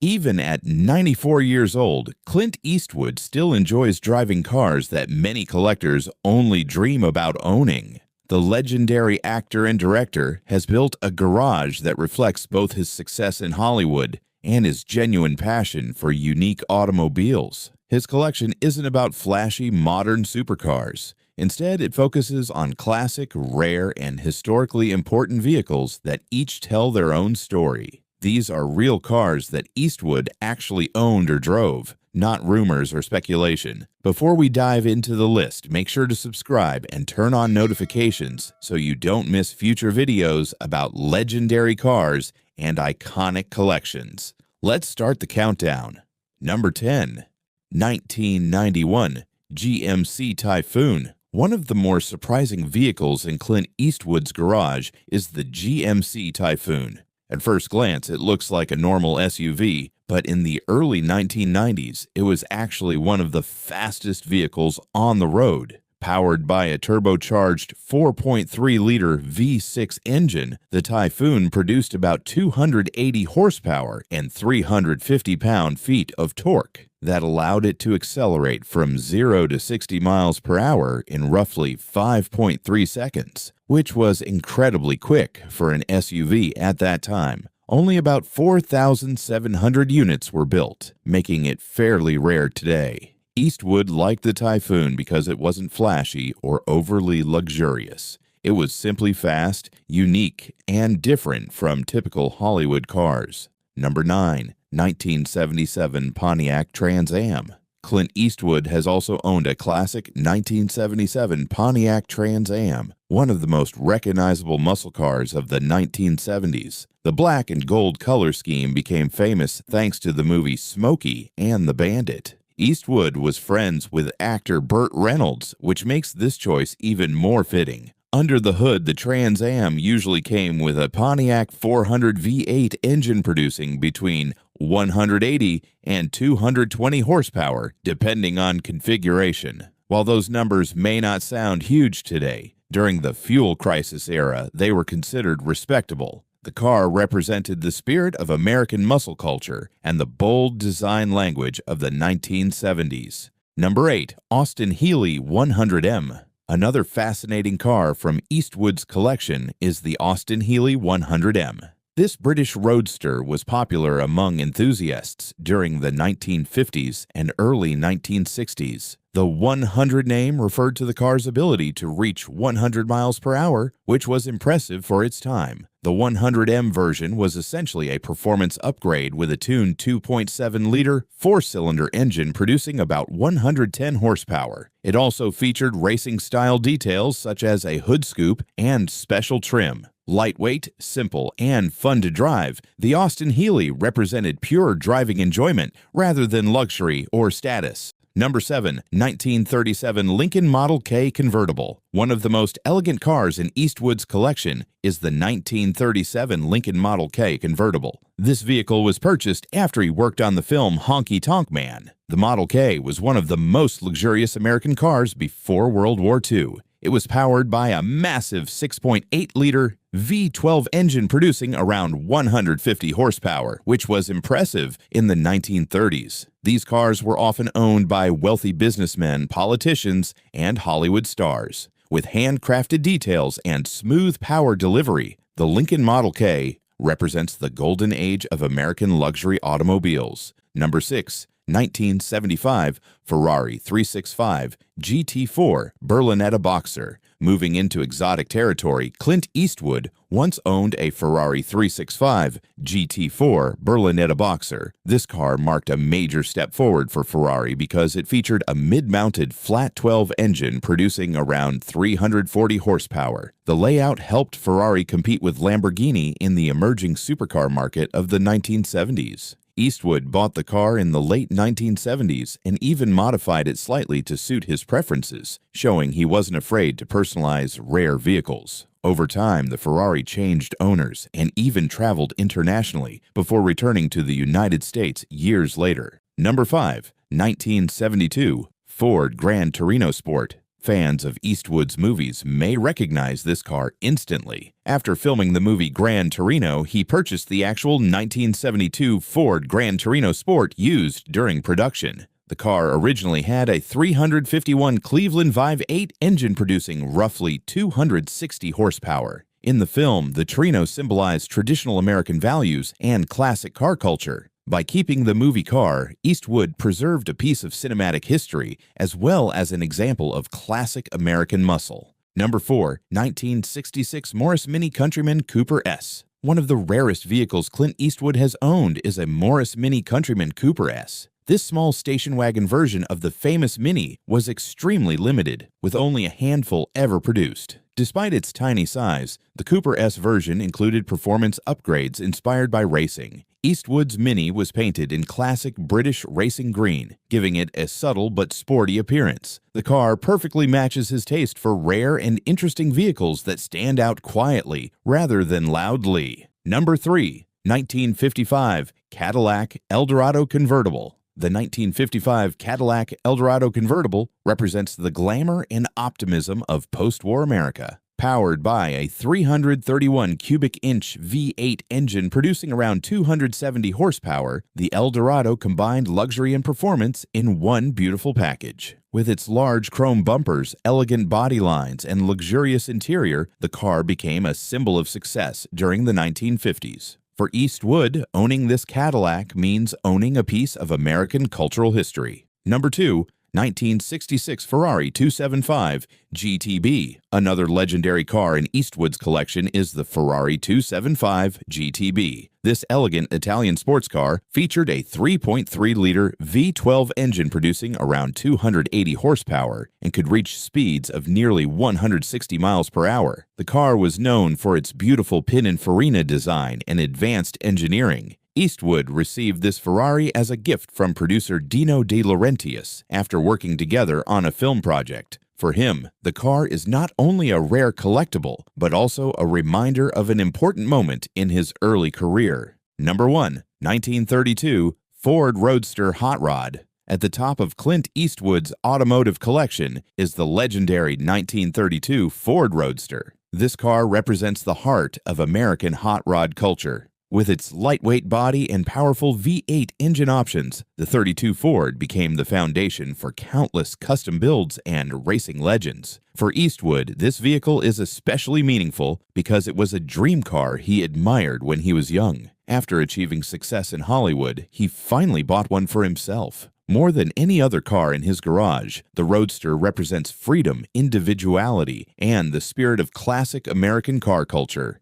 Even at 94 years old, Clint Eastwood still enjoys driving cars that many collectors only dream about owning. The legendary actor and director has built a garage that reflects both his success in Hollywood and his genuine passion for unique automobiles. His collection isn't about flashy, modern supercars. Instead, it focuses on classic, rare, and historically important vehicles that each tell their own story. These are real cars that Eastwood actually owned or drove, not rumors or speculation. Before we dive into the list, make sure to subscribe and turn on notifications so you don't miss future videos about legendary cars and iconic collections. Let's start the countdown. Number 10. 1991 GMC Typhoon. One of the more surprising vehicles in Clint Eastwood's garage is the GMC Typhoon. At first glance, it looks like a normal SUV, but in the early 1990s, it was actually one of the fastest vehicles on the road. Powered by a turbocharged 4.3-liter V6 engine, the Typhoon produced about 280 horsepower and 350 pound-feet of torque. That allowed it to accelerate from 0 to 60 miles per hour in roughly 5.3 seconds, which was incredibly quick for an SUV at that time. Only about 4,700 units were built, making it fairly rare today. Eastwood liked the Typhoon because it wasn't flashy or overly luxurious. It was simply fast, unique, and different from typical Hollywood cars. Number 9. 1977 Pontiac Trans Am. Clint Eastwood has also owned a classic 1977 Pontiac Trans Am, one of the most recognizable muscle cars of the 1970s. The black and gold color scheme became famous thanks to the movie Smokey and the Bandit. Eastwood was friends with actor Burt Reynolds, which makes this choice even more fitting. Under the hood, the Trans Am usually came with a Pontiac 400 V8 engine producing between 180 and 220 horsepower, depending on configuration. While those numbers may not sound huge today, during the fuel crisis era, they were considered respectable. The car represented the spirit of American muscle culture and the bold design language of the 1970s. Number 8. Austin Healey 100M. Another fascinating car from Eastwood's collection is the Austin Healey 100M. This British roadster was popular among enthusiasts during the 1950s and early 1960s. The 100 name referred to the car's ability to reach 100 miles per hour, which was impressive for its time. The 100M version was essentially a performance upgrade with a tuned 2.7-liter four-cylinder engine producing about 110 horsepower. It also featured racing-style details such as a hood scoop and special trim. Lightweight, simple, and fun to drive, the Austin Healey represented pure driving enjoyment rather than luxury or status. Number 7. 1937 Lincoln Model K Convertible. One of the most elegant cars in Eastwood's collection is the 1937 Lincoln Model K Convertible. This vehicle was purchased after he worked on the film Honky Tonk Man. The Model K was one of the most luxurious American cars before World War II. It was powered by a massive 6.8-liter V12 engine producing around 150 horsepower, which was impressive in the 1930s. These cars were often owned by wealthy businessmen, politicians, and Hollywood stars. With handcrafted details and smooth power delivery, the Lincoln Model K represents the golden age of American luxury automobiles. Number 6. 1975 Ferrari 365 GT4 Berlinetta Boxer. Moving into exotic territory, Clint Eastwood once owned a Ferrari 365 GT4 Berlinetta Boxer. This car marked a major step forward for Ferrari because it featured a mid-mounted flat 12 engine producing around 340 horsepower. The layout helped Ferrari compete with Lamborghini in the emerging supercar market of the 1970s. Eastwood bought the car in the late 1970s and even modified it slightly to suit his preferences, showing he wasn't afraid to personalize rare vehicles. Over time, the Ferrari changed owners and even traveled internationally before returning to the United States years later. Number 5. 1972 Ford Gran Torino Sport. Fans of Eastwood's movies may recognize this car instantly. After filming the movie Gran Torino, he purchased the actual 1972 Ford Gran Torino Sport used during production. The car originally had a 351 Cleveland Vive 8 engine producing roughly 260 horsepower. In the film, the Torino symbolized traditional American values and classic car culture. By keeping the movie car, Eastwood preserved a piece of cinematic history as well as an example of classic American muscle. Number 4. 1966 Morris Mini Countryman Cooper S. One of the rarest vehicles Clint Eastwood has owned is a Morris Mini Countryman Cooper S. This small station wagon version of the famous Mini was extremely limited, with only a handful ever produced. Despite its tiny size, the Cooper S version included performance upgrades inspired by racing. Eastwood's Mini was painted in classic British racing green, giving it a subtle but sporty appearance. The car perfectly matches his taste for rare and interesting vehicles that stand out quietly rather than loudly. Number 3. 1955 Cadillac Eldorado Convertible. The 1955 Cadillac Eldorado Convertible represents the glamour and optimism of post-war America. Powered by a 331 cubic inch V8 engine producing around 270 horsepower, the Eldorado combined luxury and performance in one beautiful package. With its large chrome bumpers, elegant body lines, and luxurious interior, the car became a symbol of success during the 1950s. For Eastwood, owning this Cadillac means owning a piece of American cultural history. Number 2. 1966 Ferrari 275 GTB. Another legendary car in Eastwood's collection is the Ferrari 275 GTB. This elegant Italian sports car featured a 3.3-liter V12 engine producing around 280 horsepower and could reach speeds of nearly 160 miles per hour. The car was known for its beautiful Pininfarina design and advanced engineering. Eastwood received this Ferrari as a gift from producer Dino De Laurentiis after working together on a film project. For him, the car is not only a rare collectible, but also a reminder of an important moment in his early career. Number 1. 1932 Ford Roadster Hot Rod. At the top of Clint Eastwood's automotive collection is the legendary 1932 Ford Roadster. This car represents the heart of American hot rod culture. With its lightweight body and powerful V8 engine options, the 32 Ford became the foundation for countless custom builds and racing legends. For Eastwood, this vehicle is especially meaningful because it was a dream car he admired when he was young. After achieving success in Hollywood, he finally bought one for himself. More than any other car in his garage, the Roadster represents freedom, individuality, and the spirit of classic American car culture.